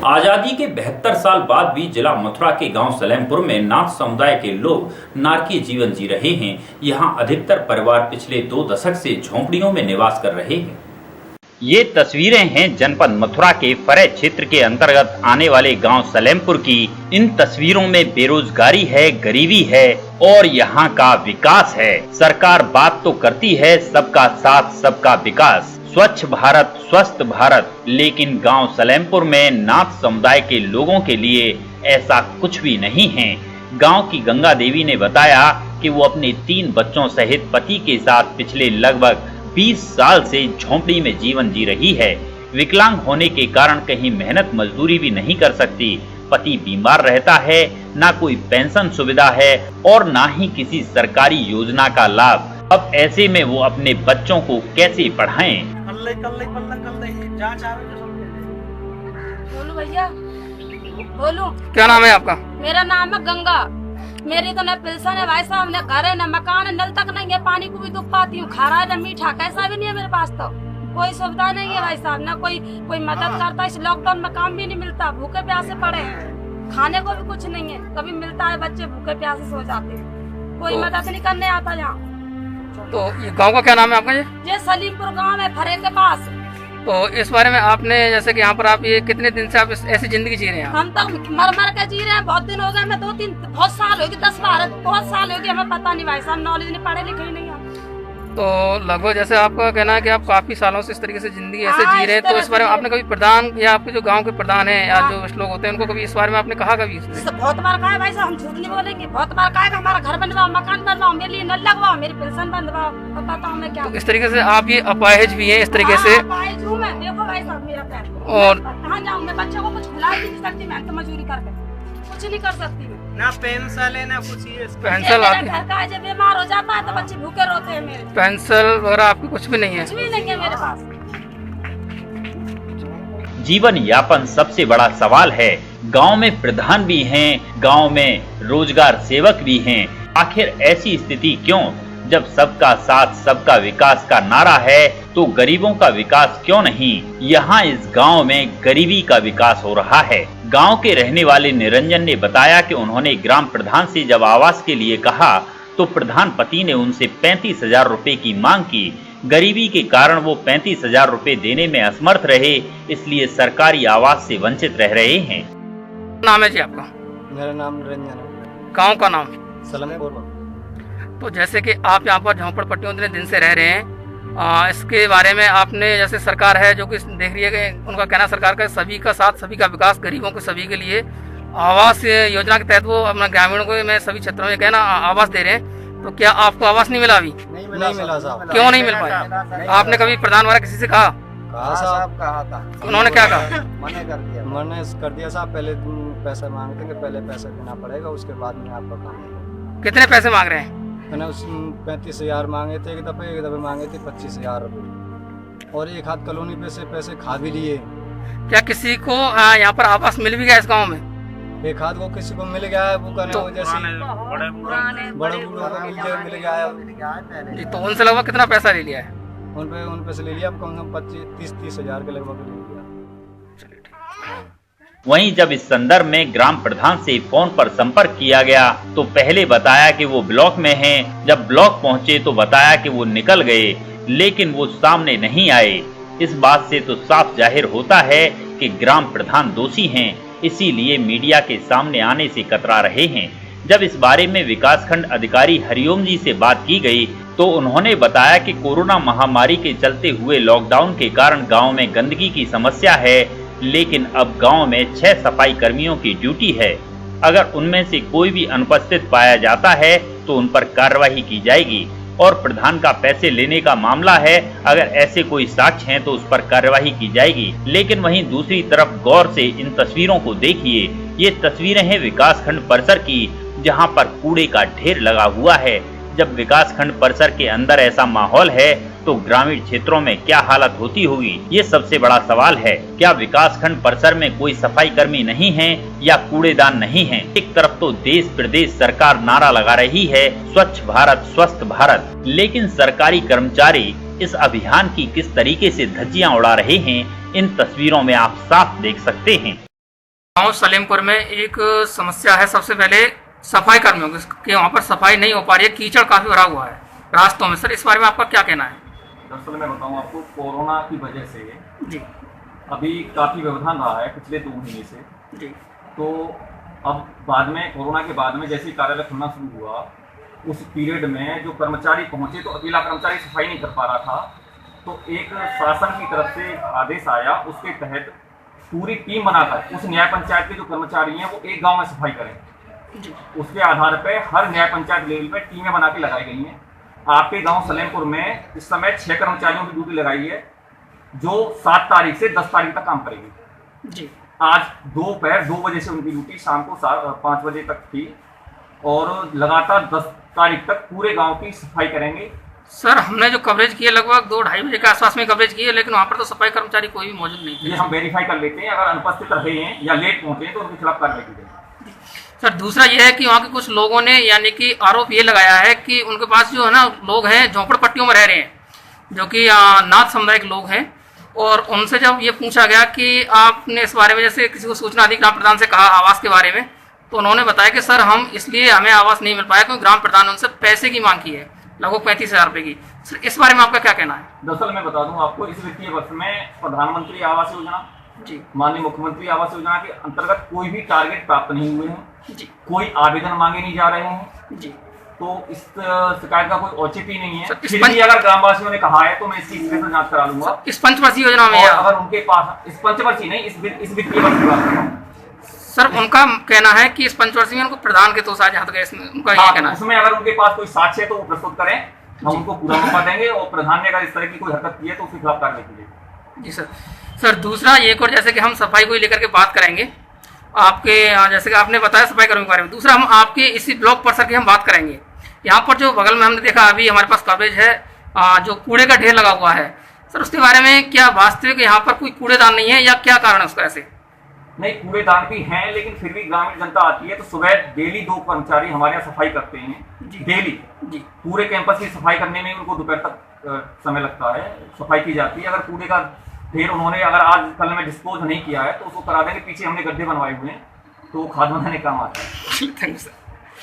आजादी के 72 साल बाद भी जिला मथुरा के गांव सलेमपुर में नाथ समुदाय के लोग नारकीय जीवन जी रहे हैं। यहां अधिकतर परिवार पिछले 2 दशक से झोंपड़ियों में निवास कर रहे हैं। ये तस्वीरें हैं जनपद मथुरा के फरे क्षेत्र के अंतर्गत आने वाले गांव सलेमपुर की। इन तस्वीरों में बेरोजगारी है, गरीबी है और यहाँ का विकास है। सरकार बात तो करती है सबका साथ सबका विकास, स्वच्छ भारत स्वस्थ भारत, लेकिन गांव सलेमपुर में नाथ समुदाय के लोगों के लिए ऐसा कुछ भी नहीं है। गांव की गंगा देवी ने बताया कि वो अपने 3 बच्चों सहित पति के साथ पिछले लगभग 20 साल से झोंपड़ी में जीवन जी रही है। विकलांग होने के कारण कहीं मेहनत मजदूरी भी नहीं कर सकती। पति बीमार रहता है, ना कोई पेंशन सुविधा है और ना ही किसी सरकारी योजना का लाभ। अब ऐसे में वो अपने बच्चों को कैसे पढ़ाएं? बोलो भैया, बोलो। क्या नाम है आपका? मेरा नाम है गंगा। मेरी तो न पेंशन है भाई साहब, न घर है, न मकान है, नल तक नहीं है, पानी को भी दुख पाती हूँ, खारा है न मीठा, कैसा भी नहीं है मेरे पास। तो कोई सुविधा नहीं है भाई साहब, न कोई मदद करता। इस लॉकडाउन में काम भी नहीं मिलता, भूखे प्यासे पड़े हैं, खाने को भी कुछ नहीं है। कभी मिलता है, बच्चे भूखे प्यासे सो जाते हैं, कोई मदद नहीं करने आता यहाँ। तो ये गांव का क्या नाम है आपका? ये सलीमपुर गांव है, फरे के पास। तो इस बारे में आपने, जैसे कि यहाँ पर आप ये कितने दिन से आप ऐसी जिंदगी जी रहे हैं? हम तो मर के जी रहे हैं, बहुत दिन हो गए। मैं 2-3 बहुत साल हो गए, 10-12 बहुत साल हो गए, हमें पता नहीं भाई साहब, नॉलेज नहीं, पढ़े लिखे नहीं हम। तो लगभग जैसे आपका कहना है कि आप काफी सालों से इस तरीके से जिंदगी ऐसे जी रहे हैं, तो इस बारे में आपने कभी प्रधान या आपके जो गांव के प्रधान है या जो लोग होते हैं उनको कभी इस बारे में आपने कहा कभी? बहुत बार कहा है भाई साहब, हम झूठ नहीं बोलेंगे। बहुत बार कहा है कि हमारा घर बनवाओ, मकान बनवाओ, मेरे लिए नल लगवाओ, मेरी पेंशन बनवाओ, और बताओ हमें क्या। तो इस तरीके से आप ये अपाहिज भी हैं इस तरीके से? अपाहिज हूं मैं, देखो भाई साहब मेरा पैर। और कहाँ जाऊँ मैं? बच्चों को कुछ खिला भी नहीं सकती, मैं तो मजदूरी करके कुछ नहीं कर सकती। ना पेंशन है ना कुछ। ये पेंशन आती घर का जब बीमार हो जाता है तो बच्चे भूखे रोते हैं मेरे। पेंशन वगैरह आपकी कुछ भी नहीं है? कुछ भी नहीं है मेरे पास। जीवन यापन सबसे बड़ा सवाल है। गांव में प्रधान भी हैं, गांव में रोजगार सेवक भी हैं। आखिर ऐसी स्थिति क्यों? जब सबका साथ सबका विकास का नारा है तो गरीबों का विकास क्यों नहीं? यहाँ इस गांव में गरीबी का विकास हो रहा है। गांव के रहने वाले निरंजन ने बताया कि उन्होंने ग्राम प्रधान से जब आवास के लिए कहा तो प्रधान पति ने उनसे 35,000 रुपए की मांग की। गरीबी के कारण वो 35,000 रुपए देने में असमर्थ रहे, इसलिए सरकारी आवास से वंचित रह रहे हैं। नाम है जी आपका? मेरा नाम निरंजन है। गाँव का नाम? सलेमपुर। तो जैसे कि आप यहाँ पर झोंपड़पट्टियों इतने दिन से रह रहे हैं, इसके बारे में आपने, जैसे सरकार है जो कि देख रही है कि उनका कहना सरकार का सभी का साथ सभी का विकास, गरीबों को सभी के लिए आवास योजना के तहत वो अपना ग्रामीणों को में सभी क्षेत्रों में कहना आवास दे रहे हैं। तो क्या आपको आवास नहीं मिला अभी? नहीं मिला साहब। क्यों नहीं मिल पाया? आपने कभी प्रधान वगैरह किसी से कहा? साहब कहा था। उन्होंने क्या कहा? मना कर दिया साहब। पहले पैसा मांगते हैं, पहले पैसा देना पड़ेगा, उसके बाद में आपका काम। कितने पैसे मांग रहे हैं? मैंने उस 35,000 मांगे थे एक दफे मांगे थे 25,000 रुपये, और एक हाथ कॉलोनी पे से पैसे खा भी लिए। क्या किसी को यहाँ पर आवास मिल भी गया इस गांव में? एक हाथ को किसी को मिल गया है, वो कहने वो जैसे बड़े बूढ़ों को मिल गया है जी। तो उनसे लगभग कितना पैसा ले लिया है? उन पे से ले लिया कम से कम 25-30 हज़ार के लगभग ले लिया। वहीं जब इस संदर्भ में ग्राम प्रधान से फोन पर संपर्क किया गया तो पहले बताया कि वो ब्लॉक में हैं। जब ब्लॉक पहुंचे तो बताया कि वो निकल गए, लेकिन वो सामने नहीं आए। इस बात से तो साफ जाहिर होता है कि ग्राम प्रधान दोषी हैं, इसीलिए मीडिया के सामने आने से कतरा रहे हैं। जब इस बारे में विकासखंड अधिकारी हरिओम जी से बात की गई तो उन्होंने बताया कि कोरोना महामारी के चलते हुए लॉकडाउन के कारण गाँव में गंदगी की समस्या है, लेकिन अब गांव में 6 सफाई कर्मियों की ड्यूटी है। अगर उनमें से कोई भी अनुपस्थित पाया जाता है तो उन पर कार्रवाई की जाएगी, और प्रधान का पैसे लेने का मामला है, अगर ऐसे कोई साक्ष्य हैं तो उस पर कार्रवाई की जाएगी। लेकिन वहीं दूसरी तरफ गौर से इन तस्वीरों को देखिए। ये तस्वीरें हैं विकासखंड परिसर की, जहां पर कूड़े का ढेर लगा हुआ है। जब विकासखंड परिसर के अंदर ऐसा माहौल है तो ग्रामीण क्षेत्रों में क्या हालत होती होगी, ये सबसे बड़ा सवाल है। क्या विकासखंड परिसर में कोई सफाई कर्मी नहीं है या कूड़ेदान नहीं है? एक तरफ तो देश प्रदेश सरकार नारा लगा रही है स्वच्छ भारत स्वस्थ भारत, लेकिन सरकारी कर्मचारी इस अभियान की किस तरीके से धज्जियां उड़ा रहे हैं, इन तस्वीरों में आप साफ देख सकते हैं। गाँव सलेमपुर में एक समस्या है, सबसे पहले सफाई कर्मियों की वहाँ पर सफाई नहीं हो पा रही है, कीचड़ काफी भरा हुआ है रास्तों में। सर इस बारे में आपका क्या कहना है? दरअसल मैं बताऊँ आपको, कोरोना की वजह से जी अभी काफ़ी व्यवधान रहा है पिछले 2 महीने से। जी तो अब बाद में, कोरोना के बाद में जैसे ही कार्यालय खुलना शुरू हुआ, उस पीरियड में जो कर्मचारी पहुंचे तो अकेला कर्मचारी सफाई नहीं कर पा रहा था। तो एक शासन की तरफ से आदेश आया, उसके तहत पूरी टीम बनाकर उस न्याय पंचायत के जो कर्मचारी हैं वो एक गांव में सफाई करें। उसके आधार पर हर न्याय पंचायत लेवल पर टीमें बना के लगाई गई हैं। आपके गांव सलेमपुर में इस समय 6 कर्मचारियों की ड्यूटी लगाई है, जो 7 तारीख से 10 तारीख तक काम करेगी। जी आज दोपहर 2 बजे से उनकी ड्यूटी शाम को 5 बजे तक थी और लगातार 10 तारीख तक पूरे गांव की सफाई करेंगे। सर हमने जो कवरेज की है लगभग 2-2:30 बजे के आसपास में कवरेज की है, लेकिन वहाँ पर तो सफाई कर्मचारी कोई भी मौजूद नहीं है। ये हम वेरीफाई कर लेते हैं, अगर अनुपस्थित रहे हैं या लेट पहुंचे हैं तो उनके खिलाफ कार्रवाई की जाएगी। सर दूसरा ये है कि वहाँ के कुछ लोगों ने यानी कि आरोप ये लगाया है कि उनके पास जो है ना लोग हैं झोंपड़पट्टियों में रह रहे हैं, जो कि नाथ समुदाय के लोग हैं, और उनसे जब ये पूछा गया कि आपने इस बारे में जैसे किसी को सूचना दी ग्राम प्रधान से कहा आवास के बारे में, तो उन्होंने बताया कि सर हम इसलिए हमें आवास नहीं मिल पाया क्योंकि ग्राम प्रधान ने उनसे पैसे की मांग की है, लगभग 35,000 रुपये की। सर इस बारे में आपका क्या कहना है? दरअसल मैं बता दूं आपको, इस वित्तीय वर्ष में प्रधानमंत्री आवास योजना, जी माननीय मुख्यमंत्री आवास योजना के अंतर्गत कोई भी टारगेट प्राप्त नहीं हुए हैं, जी कोई आवेदन मांगे नहीं जा रहे हैं। जी तो इस शिकायत का कोई औचित्य ही नहीं है। सर, इस फिर भी अगर ग्रामवासियों ने कहा है तो मैं इसकी स्पेशल जांच करा लूंगा। इस पंचवर्षीय योजना में और अगर उनके पास इस पंचवर्षीय नहीं, इस वित्तीय वर्ष की बात कर रहा हूं। सर उनका कहना है कि इस पंचवर्षीय में उनको प्रधान के तो साथ हाथ गए, उनका ये कहना है। उसमें अगर उनके पास कोई साक्ष्य है तो वो प्रस्तुत करें, हम उनको पूरा मौका देंगे और प्रधान ने अगर इस तरह की कोई हरकत की है तो उसके खिलाफ कार्रवाई की जाएगी। जी सर। सर दूसरा एक और, जैसे कि हम सफाई को लेकर के बात करेंगे आपके, जैसे कि आपने बताया सफाई कर्मियों के बारे में, दूसरा हम आपके इसी ब्लॉक परिसर की हम बात करेंगे। यहाँ पर जो बगल में हमने देखा अभी हमारे पास कवरेज है, जो कूड़े का ढेर लगा हुआ है, सर उसके बारे में क्या वास्तविक यहाँ पर कोई कूड़ेदान नहीं है या क्या कारण है उसका? ऐसे नहीं, कूड़ेदान भी हैं, लेकिन फिर भी ग्रामीण जनता आती है तो सुबह डेली 2 कर्मचारी हमारे यहाँ सफाई करते हैं डेली। जी पूरे कैंपस की सफाई करने में उनको दोपहर तक समय लगता है, सफाई की जाती है। अगर कूड़े का ढेर उन्होंने अगर आज कल में डिस्पोज नहीं किया है तो उसको करा देंगे, पीछे हमने गड्ढे बनवाए हुए हैं तो खाद बनाने काम आता है। Thank you sir.